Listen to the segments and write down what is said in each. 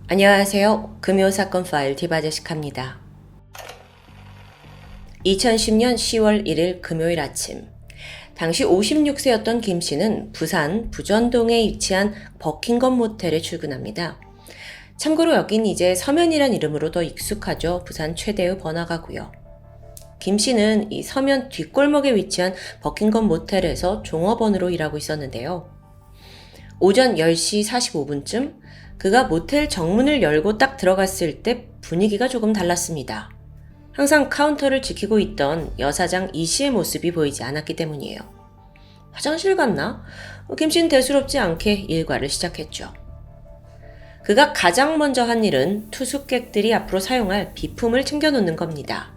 안녕하세요. 금요사건 파일 디바제식합니다. 2010년 10월 1일 금요일 아침, 당시 56세였던 김 씨는 부산 부전동에 위치한 버킹엄 모텔에 출근합니다. 참고로 여긴 이제 서면이란 이름으로 더 익숙하죠. 부산 최대의 번화가고요. 김 씨는 이 서면 뒷골목에 위치한 버킹엄 모텔에서 종업원으로 일하고 있었는데요. 오전 10시 45분쯤 그가 모텔 정문을 열고 딱 들어갔을 때 분위기가 조금 달랐습니다. 항상 카운터를 지키고 있던 여사장 이 씨의 모습이 보이지 않았기 때문이에요. 화장실 갔나? 김 씨는 대수롭지 않게 일과를 시작했죠. 그가 가장 먼저 한 일은 투숙객들이 앞으로 사용할 비품을 챙겨놓는 겁니다.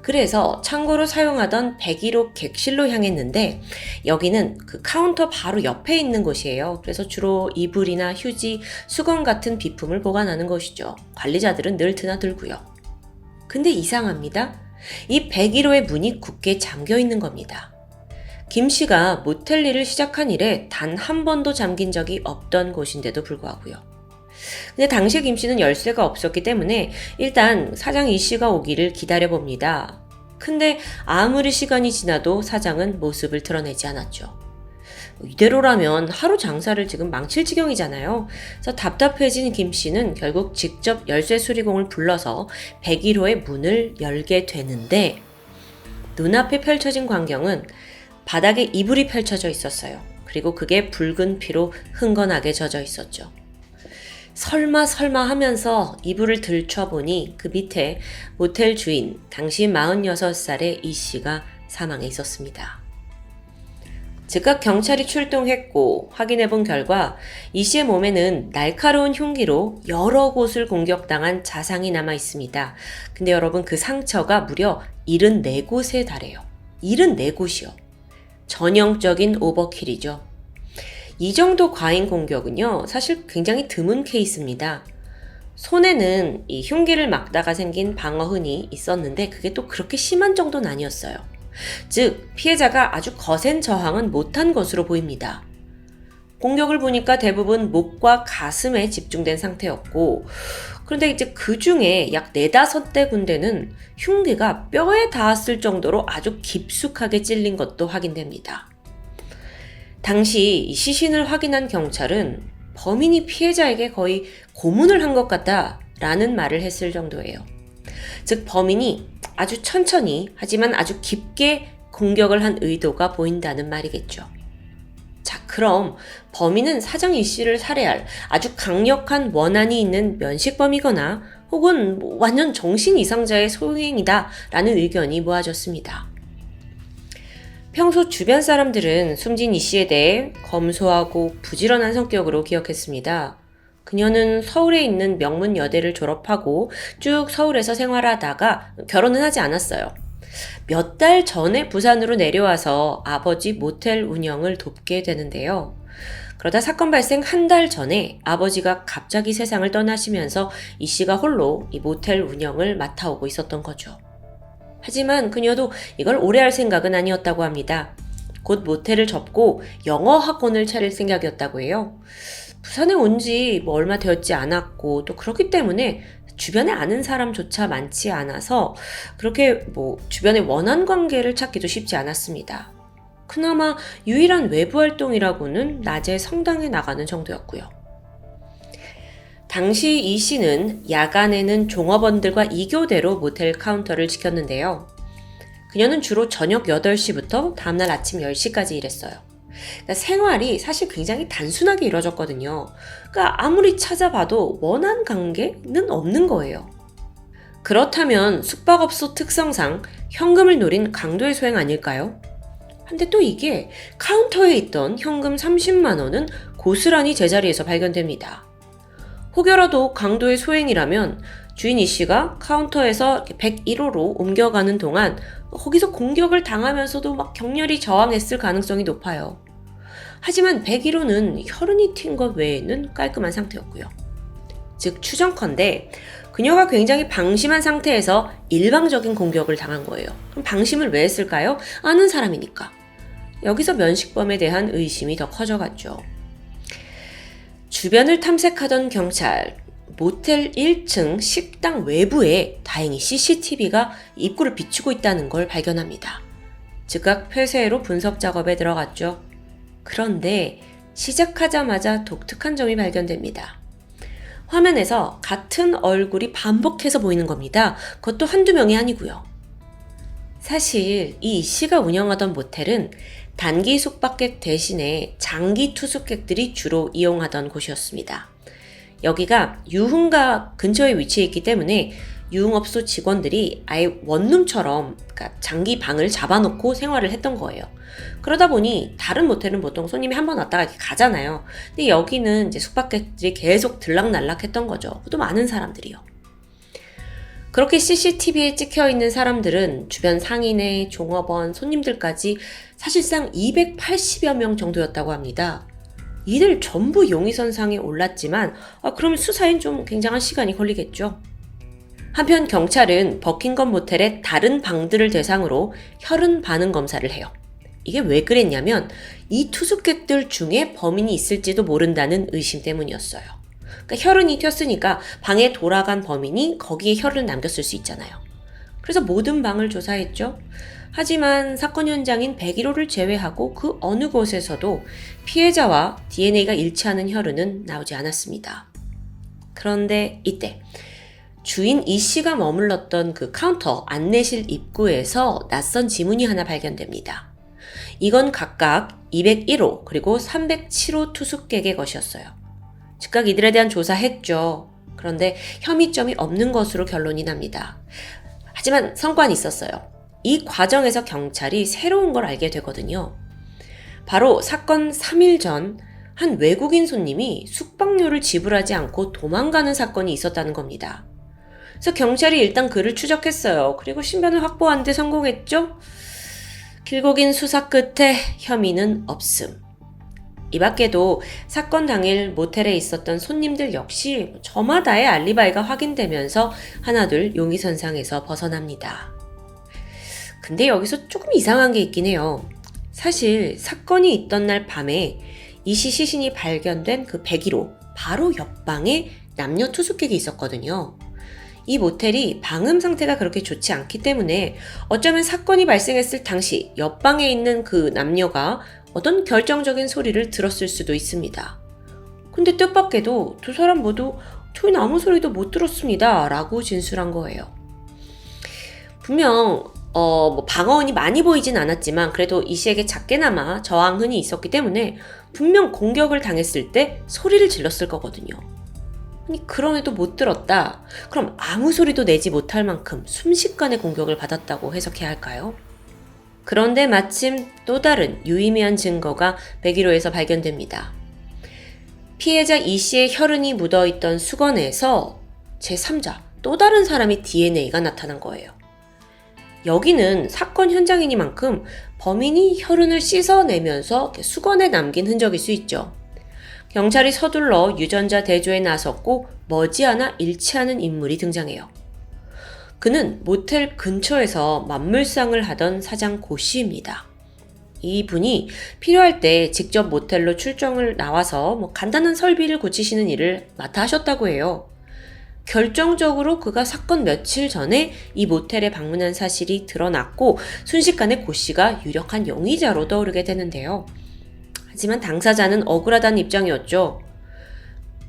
그래서 창고로 사용하던 101호 객실로 향했는데 여기는 그 카운터 바로 옆에 있는 곳이에요. 그래서 주로 이불이나 휴지, 수건 같은 비품을 보관하는 곳이죠. 관리자들은 늘 드나들고요. 근데 이상합니다. 이 101호의 문이 굳게 잠겨 있는 겁니다. 김 씨가 모텔 일을 시작한 이래 단 한 번도 잠긴 적이 없던 곳인데도 불구하고요. 근데 당시 김 씨는 열쇠가 없었기 때문에 일단 사장 이 씨가 오기를 기다려봅니다. 근데 아무리 시간이 지나도 사장은 모습을 드러내지 않았죠. 이대로라면 하루 장사를 지금 망칠 지경이잖아요. 그래서 답답해진 김 씨는 결국 직접 열쇠 수리공을 불러서 101호의 문을 열게 되는데 눈앞에 펼쳐진 광경은 바닥에 이불이 펼쳐져 있었어요. 그리고 그게 붉은 피로 흥건하게 젖어 있었죠. 설마 하면서 이불을 들춰보니 그 밑에 모텔 주인, 당시 46살의 이 씨가 사망해 있었습니다. 즉각 경찰이 출동했고 확인해본 결과 이 씨의 몸에는 날카로운 흉기로 여러 곳을 공격당한 자상이 남아 있습니다. 근데 여러분 그 상처가 무려 74곳에 달해요. 74곳이요. 전형적인 오버킬이죠. 이 정도 과잉 공격은요, 사실 굉장히 드문 케이스입니다. 손에는 이 흉기를 막다가 생긴 방어흔이 있었는데 그게 또 그렇게 심한 정도는 아니었어요. 즉, 피해자가 아주 거센 저항은 못한 것으로 보입니다. 공격을 보니까 대부분 목과 가슴에 집중된 상태였고, 그런데 이제 그 중에 약 4-5대 군데는 흉기가 뼈에 닿았을 정도로 아주 깊숙하게 찔린 것도 확인됩니다. 당시 시신을 확인한 경찰은 범인이 피해자에게 거의 고문을 한 것 같다라는 말을 했을 정도예요. 즉 범인이 아주 천천히 하지만 아주 깊게 공격을 한 의도가 보인다는 말이겠죠. 자, 그럼 범인은 사장 이 씨를 살해할 아주 강력한 원한이 있는 면식범이거나 혹은 완전 정신 이상자의 소행이다라는 의견이 모아졌습니다. 평소 주변 사람들은 숨진 이 씨에 대해 검소하고 부지런한 성격으로 기억했습니다. 그녀는 서울에 있는 명문 여대를 졸업하고 쭉 서울에서 생활하다가 결혼은 하지 않았어요. 몇 달 전에 부산으로 내려와서 아버지 모텔 운영을 돕게 되는데요. 그러다 사건 발생 한 달 전에 아버지가 갑자기 세상을 떠나시면서 이 씨가 홀로 이 모텔 운영을 맡아오고 있었던 거죠. 하지만 그녀도 이걸 오래 할 생각은 아니었다고 합니다. 곧 모텔을 접고 영어 학원을 차릴 생각이었다고 해요. 부산에 온 지 얼마 되었지 않았고 또 그렇기 때문에 주변에 아는 사람조차 많지 않아서 그렇게 주변에 원한 관계를 찾기도 쉽지 않았습니다. 그나마 유일한 외부 활동이라고는 낮에 성당에 나가는 정도였고요. 당시 이 씨는 야간에는 종업원들과 2교대로 모텔 카운터를 지켰는데요. 그녀는 주로 저녁 8시부터 다음날 아침 10시까지 일했어요. 그러니까 생활이 사실 굉장히 단순하게 이루어졌거든요. 그러니까 아무리 찾아봐도 원한 관계는 없는 거예요. 그렇다면 숙박업소 특성상 현금을 노린 강도의 소행 아닐까요? 근데 또 이게 카운터에 있던 현금 30만 원은 고스란히 제자리에서 발견됩니다. 혹여라도 강도의 소행이라면 주인 이 씨가 카운터에서 101호로 옮겨가는 동안 거기서 공격을 당하면서도 막 격렬히 저항했을 가능성이 높아요. 하지만 101호는 혈흔이 튄 것 외에는 깔끔한 상태였고요. 즉 추정컨대 그녀가 굉장히 방심한 상태에서 일방적인 공격을 당한 거예요. 그럼 방심을 왜 했을까요? 아는 사람이니까. 여기서 면식범에 대한 의심이 더 커져갔죠. 주변을 탐색하던 경찰, 모텔 1층 식당 외부에 다행히 CCTV가 입구를 비추고 있다는 걸 발견합니다. 즉각 폐쇄로 분석 작업에 들어갔죠. 그런데 시작하자마자 독특한 점이 발견됩니다. 화면에서 같은 얼굴이 반복해서 보이는 겁니다. 그것도 한두 명이 아니고요. 사실 이 씨가 운영하던 모텔은 단기 숙박객 대신에 장기 투숙객들이 주로 이용하던 곳이었습니다. 여기가 유흥가 근처에 위치해 있기 때문에 유흥업소 직원들이 아예 원룸처럼 그러니까 장기 방을 잡아놓고 생활을 했던 거예요. 그러다 보니 다른 모텔은 보통 손님이 한 번 왔다가 이렇게 가잖아요. 근데 여기는 이제 숙박객들이 계속 들락날락 했던 거죠. 또 많은 사람들이요. 그렇게 CCTV에 찍혀 있는 사람들은 주변 상인의 종업원, 손님들까지 사실상 280여 명 정도였다고 합니다. 이들 전부 용의선상에 올랐지만 그럼 수사엔 좀 굉장한 시간이 걸리겠죠. 한편 경찰은 버킹엄 모텔의 다른 방들을 대상으로 혈흔 반응 검사를 해요. 이게 왜 그랬냐면 이 투숙객들 중에 범인이 있을지도 모른다는 의심 때문이었어요. 그러니까 혈흔이 튀었으니까 방에 돌아간 범인이 거기에 혈흔을 남겼을 수 있잖아요. 그래서 모든 방을 조사했죠. 하지만 사건 현장인 101호를 제외하고 그 어느 곳에서도 피해자와 DNA가 일치하는 혈흔은 나오지 않았습니다. 그런데 이때 주인 이 씨가 머물렀던 그 카운터 안내실 입구에서 낯선 지문이 하나 발견됩니다. 이건 각각 201호 그리고 307호 투숙객의 것이었어요. 즉각 이들에 대한 조사했죠. 그런데 혐의점이 없는 것으로 결론이 납니다. 하지만 성과는 있었어요. 이 과정에서 경찰이 새로운 걸 알게 되거든요. 바로 사건 3일 전 한 외국인 손님이 숙박료를 지불하지 않고 도망가는 사건이 있었다는 겁니다. 그래서 경찰이 일단 그를 추적했어요. 그리고 신변을 확보하는 데 성공했죠. 길고 긴 수사 끝에 혐의는 없음. 이 밖에도 사건 당일 모텔에 있었던 손님들 역시 저마다의 알리바이가 확인되면서 하나둘 용의선상에서 벗어납니다. 근데 여기서 조금 이상한 게 있긴 해요. 사실 사건이 있던 날 밤에 이씨 시신이 발견된 그 101호 바로 옆방에 남녀 투숙객이 있었거든요. 이 모텔이 방음 상태가 그렇게 좋지 않기 때문에 어쩌면 사건이 발생했을 당시 옆방에 있는 그 남녀가 어떤 결정적인 소리를 들었을 수도 있습니다. 근데 뜻밖에도 두 사람 모두 저희는 아무 소리도 못 들었습니다 라고 진술한 거예요. 분명 방어원이 많이 보이진 않았지만 그래도 이 씨에게 작게나마 저항흔이 있었기 때문에 분명 공격을 당했을 때 소리를 질렀을 거거든요. 아니 그럼에도 못 들었다. 그럼 아무 소리도 내지 못할 만큼 순식간에 공격을 받았다고 해석해야 할까요? 그런데 마침 또 다른 유의미한 증거가 101호에서 발견됩니다. 피해자 이 씨의 혈흔이 묻어있던 수건에서 제3자 또 다른 사람의 DNA가 나타난 거예요. 여기는 사건 현장이니만큼 범인이 혈흔을 씻어내면서 수건에 남긴 흔적일 수 있죠. 경찰이 서둘러 유전자 대조에 나섰고 머지않아 일치하는 인물이 등장해요. 그는 모텔 근처에서 만물상을 하던 사장 고 씨입니다. 이분이 필요할 때 직접 모텔로 출정을 나와서 간단한 설비를 고치시는 일을 맡아 하셨다고 해요. 결정적으로 그가 사건 며칠 전에 이 모텔에 방문한 사실이 드러났고 순식간에 고 씨가 유력한 용의자로 떠오르게 되는데요. 하지만 당사자는 억울하다는 입장이었죠.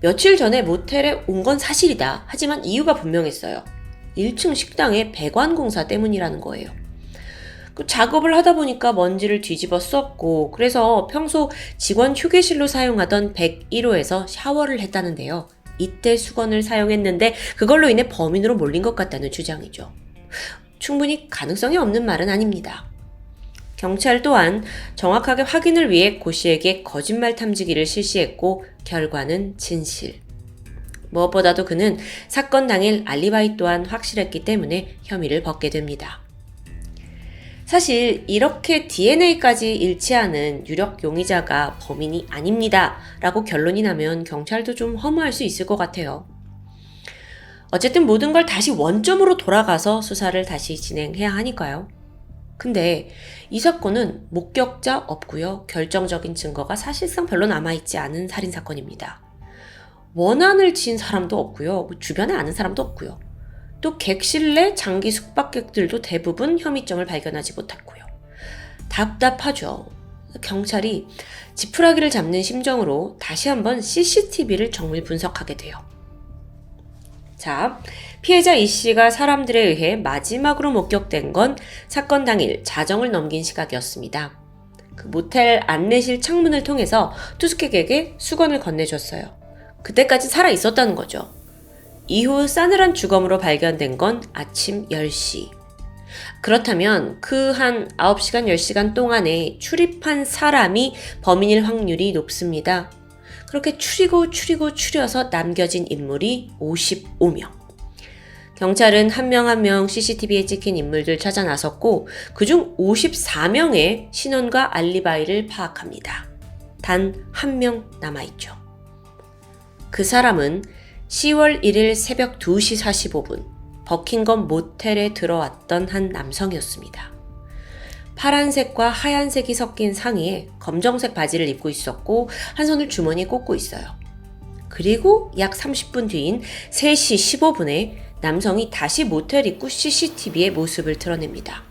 며칠 전에 모텔에 온 건 사실이다. 하지만 이유가 분명했어요. 1층 식당의 배관 공사 때문이라는 거예요. 그 작업을 하다 보니까 먼지를 뒤집어 썼고 그래서 평소 직원 휴게실로 사용하던 101호에서 샤워를 했다는데요. 이때 수건을 사용했는데 그걸로 인해 범인으로 몰린 것 같다는 주장이죠. 충분히 가능성이 없는 말은 아닙니다. 경찰 또한 정확하게 확인을 위해 고 씨에게 거짓말 탐지기를 실시했고 결과는 진실. 무엇보다도 그는 사건 당일 알리바이 또한 확실했기 때문에 혐의를 벗게 됩니다. 사실 이렇게 DNA까지 일치하는 유력 용의자가 범인이 아닙니다 라고 결론이 나면 경찰도 좀 허무할 수 있을 것 같아요. 어쨌든 모든 걸 다시 원점으로 돌아가서 수사를 다시 진행해야 하니까요. 근데 이 사건은 목격자 없고요. 결정적인 증거가 사실상 별로 남아있지 않은 살인사건입니다. 원한을 지은 사람도 없고요. 주변에 아는 사람도 없고요. 또 객실 내 장기 숙박객들도 대부분 혐의점을 발견하지 못했고요. 답답하죠. 경찰이 지푸라기를 잡는 심정으로 다시 한번 CCTV를 정밀 분석하게 돼요. 자, 피해자 이 씨가 사람들에 의해 마지막으로 목격된 건 사건 당일 자정을 넘긴 시각이었습니다. 그 모텔 안내실 창문을 통해서 투숙객에게 수건을 건네줬어요. 그때까지 살아 있었다는 거죠. 이후 싸늘한 주검으로 발견된 건 아침 10시. 그렇다면 그 한 9시간, 10시간 동안에 출입한 사람이 범인일 확률이 높습니다. 그렇게 추려서 남겨진 인물이 55명. 경찰은 한 명 한 명 CCTV에 찍힌 인물들 찾아 나섰고 그중 54명의 신원과 알리바이를 파악합니다. 단 한 명 남아있죠. 그 사람은 10월 1일 새벽 2시 45분 버킹엄 모텔에 들어왔던 한 남성이었습니다. 파란색과 하얀색이 섞인 상의에 검정색 바지를 입고 있었고 한 손을 주머니에 꽂고 있어요. 그리고 약 30분 뒤인 3시 15분에 남성이 다시 모텔 입구 CCTV의 모습을 드러냅니다.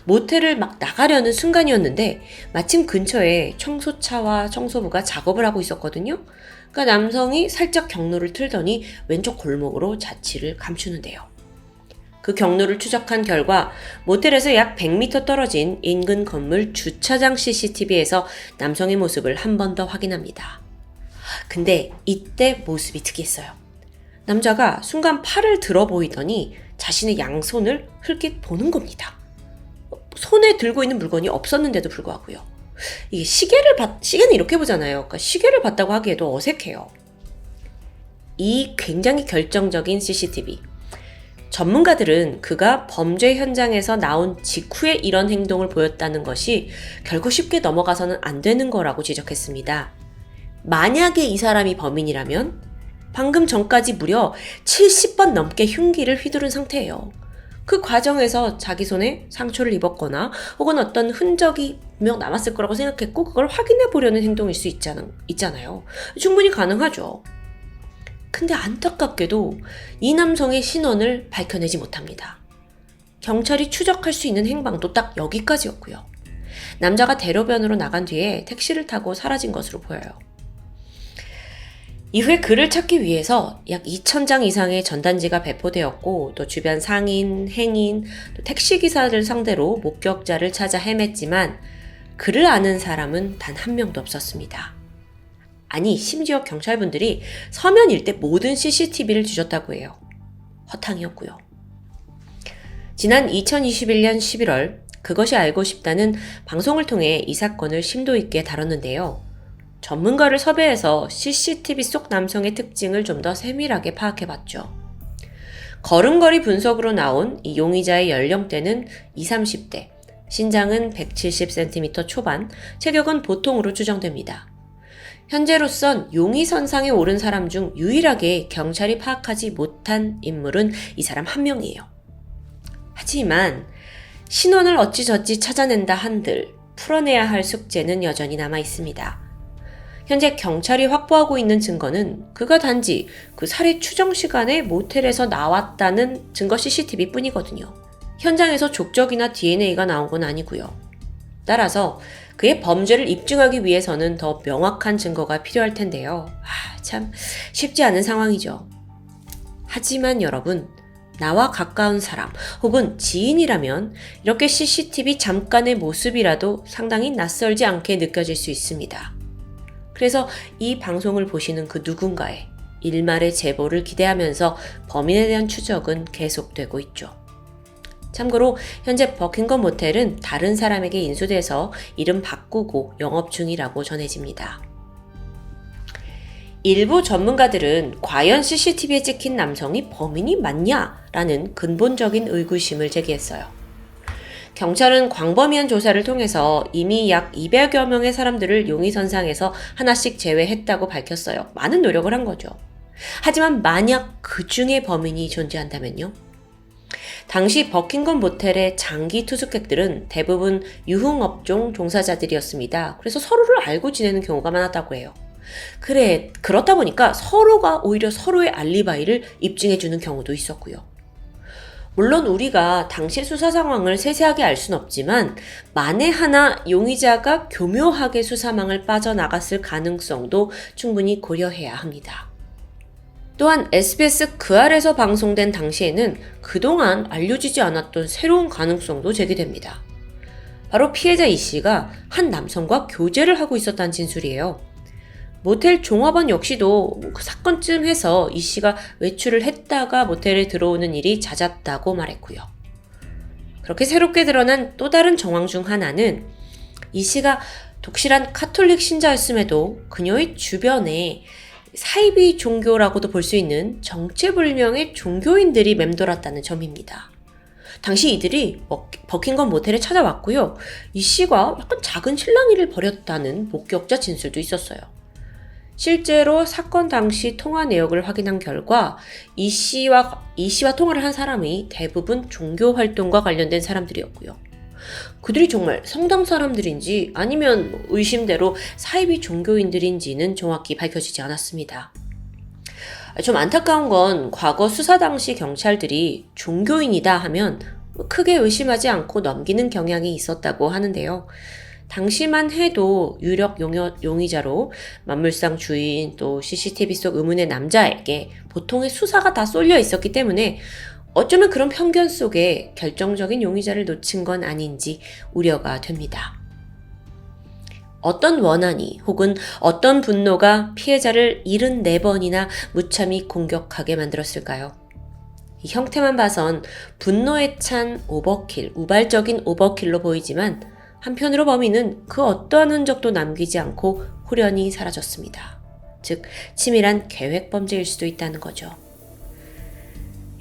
모텔을 막 나가려는 순간이었는데 마침 근처에 청소차와 청소부가 작업을 하고 있었거든요. 그러니까 남성이 살짝 경로를 틀더니 왼쪽 골목으로 자취를 감추는데요. 그 경로를 추적한 결과 모텔에서 약 100m 떨어진 인근 건물 주차장 CCTV에서 남성의 모습을 한 번 더 확인합니다. 근데 이때 모습이 특이했어요. 남자가 순간 팔을 들어 보이더니 자신의 양손을 흘낏 보는 겁니다. 손에 들고 있는 물건이 없었는데도 불구하고요. 이게 시계는 이렇게 보잖아요. 그러니까 시계를 봤다고 하기에도 어색해요. 이 굉장히 결정적인 CCTV. 전문가들은 그가 범죄 현장에서 나온 직후에 이런 행동을 보였다는 것이 결코 쉽게 넘어가서는 안 되는 거라고 지적했습니다. 만약에 이 사람이 범인이라면 방금 전까지 무려 70번 넘게 흉기를 휘두른 상태예요. 그 과정에서 자기 손에 상처를 입었거나 혹은 어떤 흔적이 분명 남았을 거라고 생각했고 그걸 확인해 보려는 행동일 수 있잖아요. 충분히 가능하죠. 근데 안타깝게도 이 남성의 신원을 밝혀내지 못합니다. 경찰이 추적할 수 있는 행방도 딱 여기까지였고요. 남자가 대로변으로 나간 뒤에 택시를 타고 사라진 것으로 보여요. 이후에 그를 찾기 위해서 약 2,000장 이상의 전단지가 배포되었고 또 주변 상인, 행인, 또 택시기사를 상대로 목격자를 찾아 헤맸지만 그를 아는 사람은 단 한 명도 없었습니다. 아니 심지어 경찰분들이 서면 일대 모든 CCTV를 뒤졌다고 해요. 허탕이었고요. 지난 2021년 11월 그것이 알고 싶다는 방송을 통해 이 사건을 심도 있게 다뤘는데요. 전문가를 섭외해서 CCTV 속 남성의 특징을 좀 더 세밀하게 파악해봤죠. 걸음걸이 분석으로 나온 이 용의자의 연령대는 20, 30대, 신장은 170cm 초반, 체격은 보통으로 추정됩니다. 현재로선 용의선상에 오른 사람 중 유일하게 경찰이 파악하지 못한 인물은 이 사람 한 명이에요. 하지만 신원을 어찌저찌 찾아낸다 한들 풀어내야 할 숙제는 여전히 남아 있습니다. 현재 경찰이 확보하고 있는 증거는 그가 단지 그 살해 추정 시간에 모텔에서 나왔다는 증거 CCTV 뿐이거든요. 현장에서 족적이나 DNA가 나온 건 아니고요. 따라서 그의 범죄를 입증하기 위해서는 더 명확한 증거가 필요할 텐데요. 참 쉽지 않은 상황이죠. 하지만 여러분, 나와 가까운 사람 혹은 지인이라면 이렇게 CCTV 잠깐의 모습이라도 상당히 낯설지 않게 느껴질 수 있습니다. 그래서 이 방송을 보시는 그 누군가의 일말의 제보를 기대하면서 범인에 대한 추적은 계속되고 있죠. 참고로 현재 버킹엄 모텔은 다른 사람에게 인수돼서 이름 바꾸고 영업 중이라고 전해집니다. 일부 전문가들은 과연 CCTV에 찍힌 남성이 범인이 맞냐라는 근본적인 의구심을 제기했어요. 경찰은 광범위한 조사를 통해서 이미 약 200여 명의 사람들을 용의선상에서 하나씩 제외했다고 밝혔어요. 많은 노력을 한 거죠. 하지만 만약 그 중에 범인이 존재한다면요? 당시 버킹엄 모텔의 장기 투숙객들은 대부분 유흥업종 종사자들이었습니다. 그래서 서로를 알고 지내는 경우가 많았다고 해요. 그렇다 보니까 서로가 오히려 서로의 알리바이를 입증해주는 경우도 있었고요. 물론 우리가 당시 수사 상황을 세세하게 알 순 없지만 만에 하나 용의자가 교묘하게 수사망을 빠져나갔을 가능성도 충분히 고려해야 합니다. 또한 SBS 그 알에서 방송된 당시에는 그동안 알려지지 않았던 새로운 가능성도 제기됩니다. 바로 피해자 이 씨가 한 남성과 교제를 하고 있었다는 진술이에요. 모텔 종업원 역시도 그 사건쯤 해서 이 씨가 외출을 했다가 모텔에 들어오는 일이 잦았다고 말했고요. 그렇게 새롭게 드러난 또 다른 정황 중 하나는 이 씨가 독실한 카톨릭 신자였음에도 그녀의 주변에 사이비 종교라고도 볼 수 있는 정체불명의 종교인들이 맴돌았다는 점입니다. 당시 이들이 버킹엄 모텔에 찾아왔고요. 이 씨가 약간 작은 실랑이를 벌였다는 목격자 진술도 있었어요. 실제로 사건 당시 통화 내역을 확인한 결과 이 씨와 통화를 한 사람이 대부분 종교 활동과 관련된 사람들이었고요. 그들이 정말 성당 사람들인지 아니면 의심대로 사이비 종교인들인지는 정확히 밝혀지지 않았습니다. 좀 안타까운 건 과거 수사 당시 경찰들이 종교인이다 하면 크게 의심하지 않고 넘기는 경향이 있었다고 하는데요. 당시만 해도 유력 용의자로 만물상 주인 또 CCTV 속 의문의 남자에게 보통의 수사가 다 쏠려 있었기 때문에 어쩌면 그런 편견 속에 결정적인 용의자를 놓친 건 아닌지 우려가 됩니다. 어떤 원한이 혹은 어떤 분노가 피해자를 74번이나 무참히 공격하게 만들었을까요? 이 형태만 봐선 분노에 찬 오버킬, 우발적인 오버킬로 보이지만 한편으로 범인은 그 어떠한 흔적도 남기지 않고 후련히 사라졌습니다. 즉, 치밀한 계획범죄일 수도 있다는 거죠.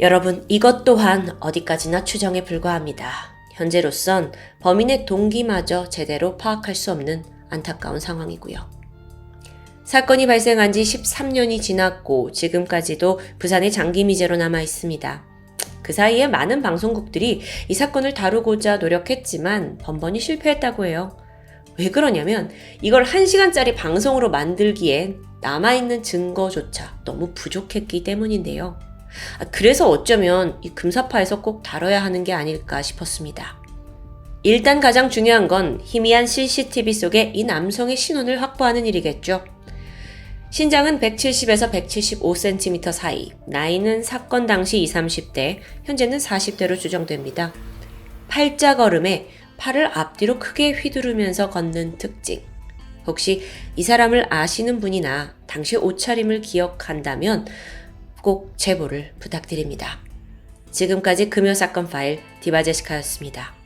여러분, 이것 또한 어디까지나 추정에 불과합니다. 현재로선 범인의 동기마저 제대로 파악할 수 없는 안타까운 상황이고요. 사건이 발생한 지 13년이 지났고 지금까지도 부산의 장기 미제로 남아 있습니다. 그 사이에 많은 방송국들이 이 사건을 다루고자 노력했지만 번번이 실패했다고 해요. 왜 그러냐면 이걸 1시간짜리 방송으로 만들기엔 남아있는 증거조차 너무 부족했기 때문인데요. 그래서 어쩌면 이 금사파에서 꼭 다뤄야 하는 게 아닐까 싶었습니다. 일단 가장 중요한 건 희미한 CCTV 속에 이 남성의 신원을 확보하는 일이겠죠. 신장은 170에서 175cm 사이, 나이는 사건 당시 20, 30대, 현재는 40대로 추정됩니다. 팔자걸음에 팔을 앞뒤로 크게 휘두르면서 걷는 특징. 혹시 이 사람을 아시는 분이나 당시 옷차림을 기억한다면 꼭 제보를 부탁드립니다. 지금까지 금요사건 파일 디바제시카였습니다.